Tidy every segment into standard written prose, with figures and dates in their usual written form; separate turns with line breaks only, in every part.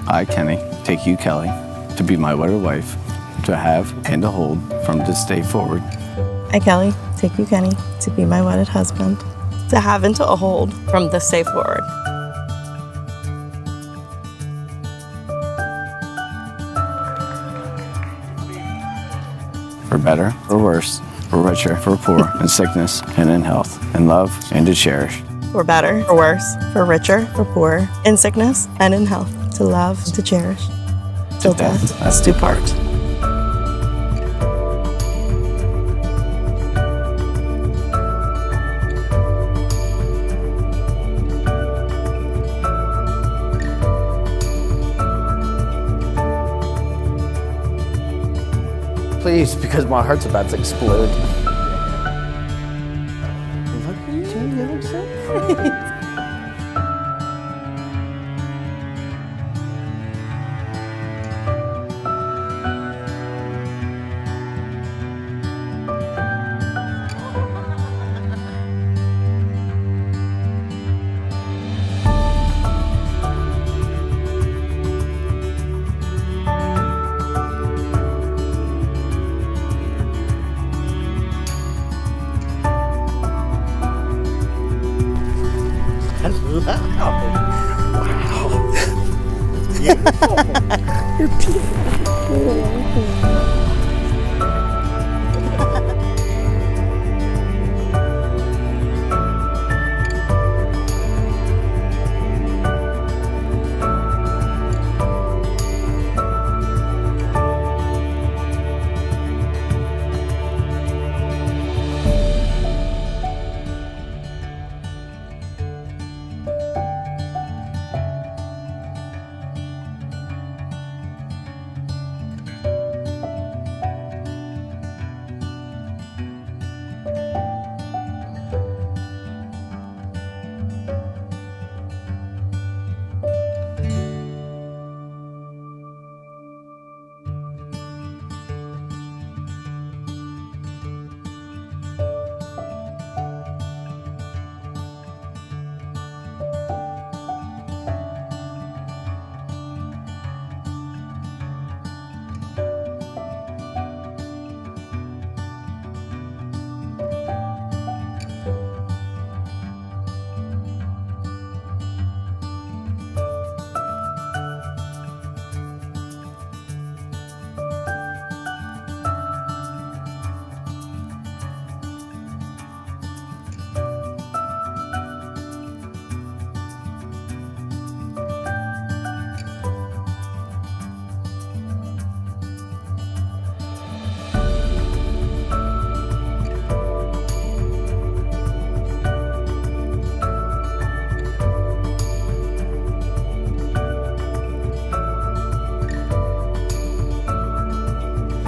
I, Kenny, take you, Kelly, to be my wedded wife, to have and to hold from this day forward.
I, Kelly, take you, Kenny, to be my wedded husband, to have and to hold from this day forward.
For better or worse, for richer, for poor, in sickness and in health, in love and to cherish.
For better or worse, for richer, for poor, in sickness and in health, to love and to cherish. Till death us do part.
Please, because my heart's about to explode. Look at you look so pretty. Wow. Beautiful. You're beautiful.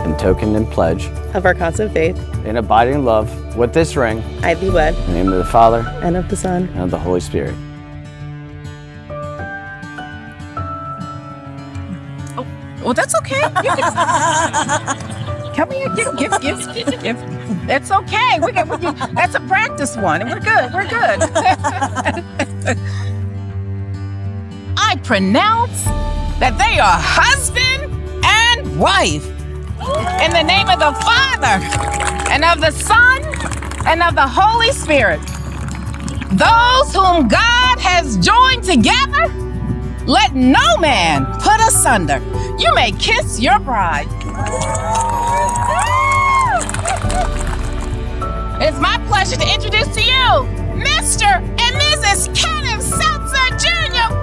In token and pledge,
Of our constant faith,
in abiding love, with this ring,
I thee wed,
in the name of the Father,
and of the Son,
and of the Holy Spirit.
Well, that's okay. You can come here, give. That's okay. That's a practice one, and we're good. We're good. I pronounce that they are husband and wife in the name of the Father and of the Son and of the Holy Spirit. Those whom God has joined together, let no man put asunder. You may kiss your bride. It's my pleasure to introduce to you Mr. and Mrs. Kenneth Seltzer Jr.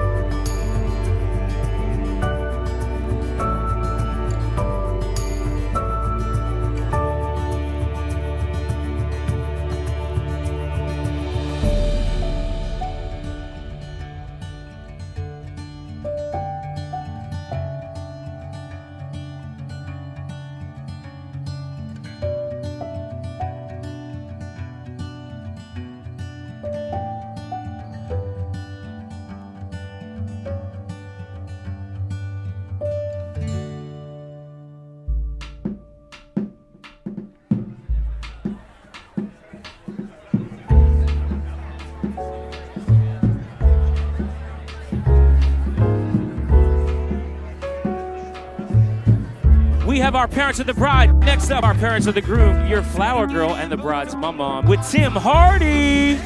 have our parents of the bride. Next up, our parents of the groom, your flower girl and the bride's mom with Tim Hardy.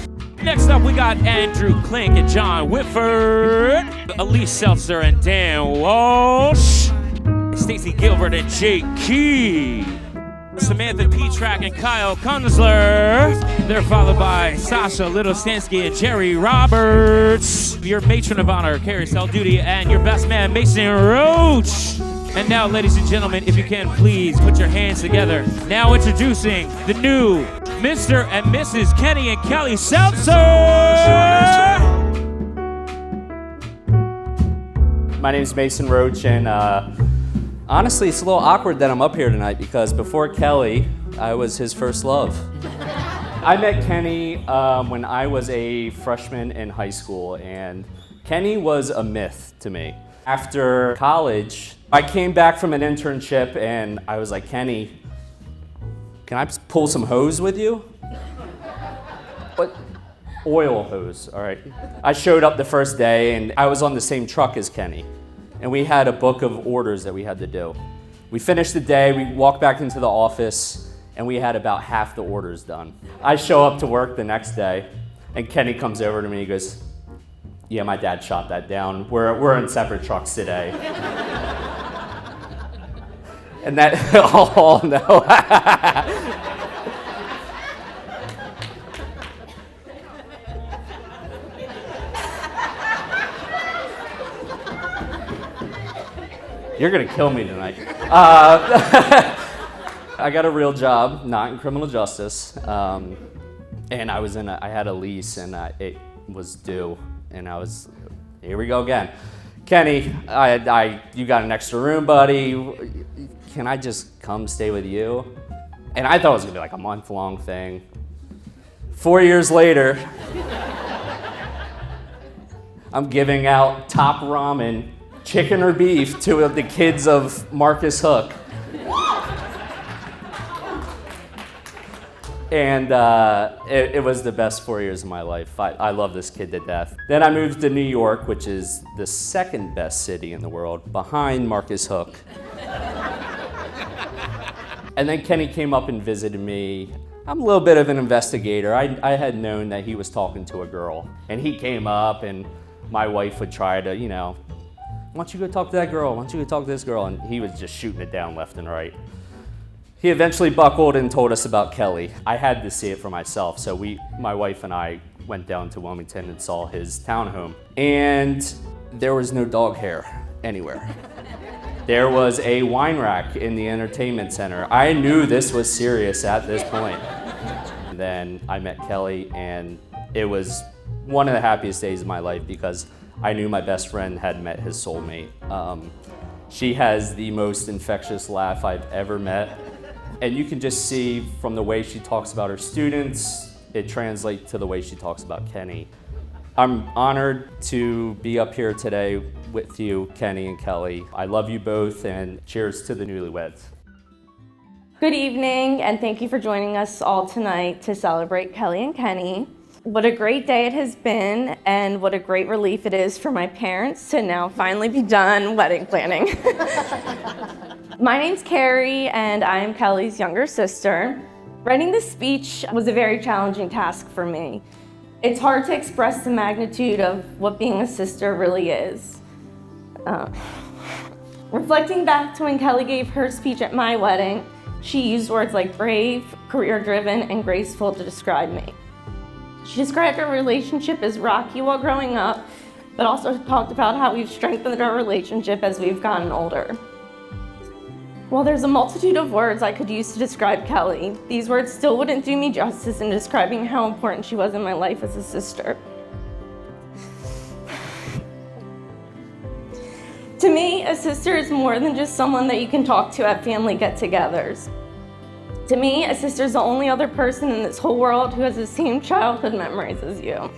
Next up, we got Andrew Klink and John Whitford, Elise Seltzer and Dan Walsh, Stacy Gilbert and Jake Key, Samantha Petrak and Kyle Kunzler. They're followed by Sasha Little-Stansky and Jerry Roberts. Your matron of honor, Carrie Salduti, and your best man, Mason Roach. And now, ladies and gentlemen, if you can, please put your hands together. Now introducing the new Mr. and Mrs. Kenny and Kelly Seltzer.
My name is Mason Roach, and honestly, it's a little awkward that I'm up here tonight because before Kelly, I was his first love. I met Kenny when I was a freshman in high school, and Kenny was a myth to me. After college, I came back from an internship, and I was like, Kenny, can I pull some hose with you? What? Oil hose, all right. I showed up the first day, and I was on the same truck as Kenny. And we had a book of orders that we had to do. We finished the day, we walked back into the office, and we had about half the orders done. I show up to work the next day, and Kenny comes over to me, he goes, yeah, my dad shot that down. We're in separate trucks today. And that, oh no. You're gonna kill me tonight. I got a real job, not in criminal justice, and I had a lease, and it was due, and here we go again. Kenny, you got an extra room, buddy. Can I just come stay with you? And I thought it was gonna be like a month-long thing. 4 years later, I'm giving out top ramen, chicken or beef, to the kids of Marcus Hook. And it was the best 4 years of my life. I love this kid to death. Then I moved to New York, which is the second best city in the world, behind Marcus Hook. And then Kenny came up and visited me. I'm a little bit of an investigator. I had known that he was talking to a girl. And he came up, and my wife would try to, why don't you go talk to that girl? Why don't you go talk to this girl? And he was just shooting it down left and right. He eventually buckled and told us about Kelly. I had to see it for myself, so my wife and I went down to Wilmington and saw his townhome. And there was no dog hair anywhere. There was a wine rack in the entertainment center. I knew this was serious at this point. And then I met Kelly, and it was one of the happiest days of my life because I knew my best friend had met his soulmate. She has the most infectious laugh I've ever met. And you can just see from the way she talks about her students, it translates to the way she talks about Kenny. I'm honored to be up here today with you, Kenny and Kelly. I love you both, and cheers to the newlyweds.
Good evening, and thank you for joining us all tonight to celebrate Kelly and Kenny. What a great day it has been, and what a great relief it is for my parents to now finally be done wedding planning. My name's Carrie, and I am Kelly's younger sister. Writing this speech was a very challenging task for me. It's hard to express the magnitude of what being a sister really is. Reflecting back to when Kelly gave her speech at my wedding, she used words like brave, career-driven, and graceful to describe me. She described our relationship as rocky while growing up, but also talked about how we've strengthened our relationship as we've gotten older. While there's a multitude of words I could use to describe Kelly, these words still wouldn't do me justice in describing how important she was in my life as a sister. To me, a sister is more than just someone that you can talk to at family get-togethers. To me, a sister is the only other person in this whole world who has the same childhood memories as you.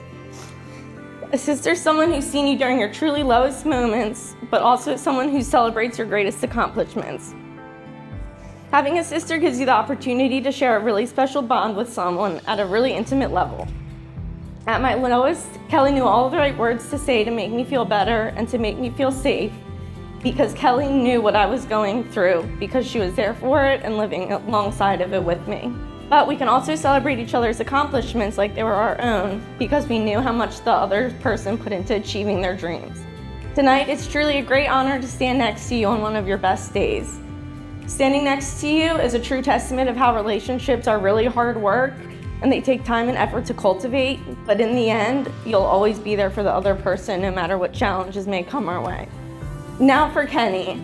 A sister is someone who's seen you during your truly lowest moments, but also someone who celebrates your greatest accomplishments. Having a sister gives you the opportunity to share a really special bond with someone at a really intimate level. At my lowest, Kelly knew all the right words to say to make me feel better and to make me feel safe. because Kelly knew what I was going through because she was there for it and living alongside of it with me. But we can also celebrate each other's accomplishments like they were our own because we knew how much the other person put into achieving their dreams. Tonight, it's truly a great honor to stand next to you on one of your best days. Standing next to you is a true testament of how relationships are really hard work and they take time and effort to cultivate, but in the end, you'll always be there for the other person no matter what challenges may come our way. Now for Kenny.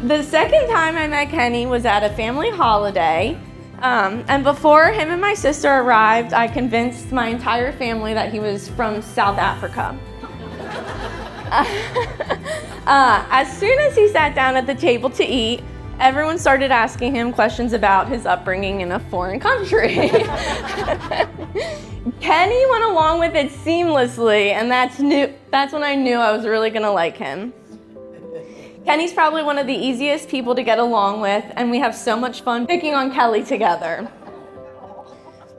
The second time I met Kenny was at a family holiday, and before him and my sister arrived, I convinced my entire family that he was from South Africa. As soon as he sat down at the table to eat, everyone started asking him questions about his upbringing in a foreign country. Kenny went along with it seamlessly, and that's when I knew I was really gonna like him. Kenny's probably one of the easiest people to get along with, and we have so much fun picking on Kelly together.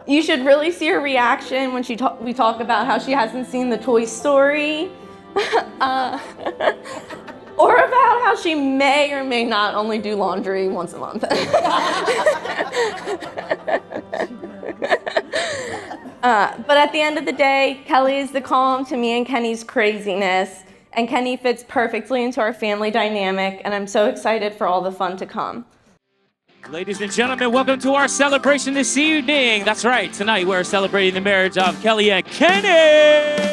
You should really see her reaction when we talk about how she hasn't seen the Toy Story, or about how she may or may not only do laundry once a month. But at the end of the day, Kelly is the calm to me and Kenny's craziness, and Kenny fits perfectly into our family dynamic, and I'm so excited for all the fun to come.
Ladies and gentlemen, welcome to our celebration this evening. That's right, tonight we're celebrating the marriage of Kelly and Kenney.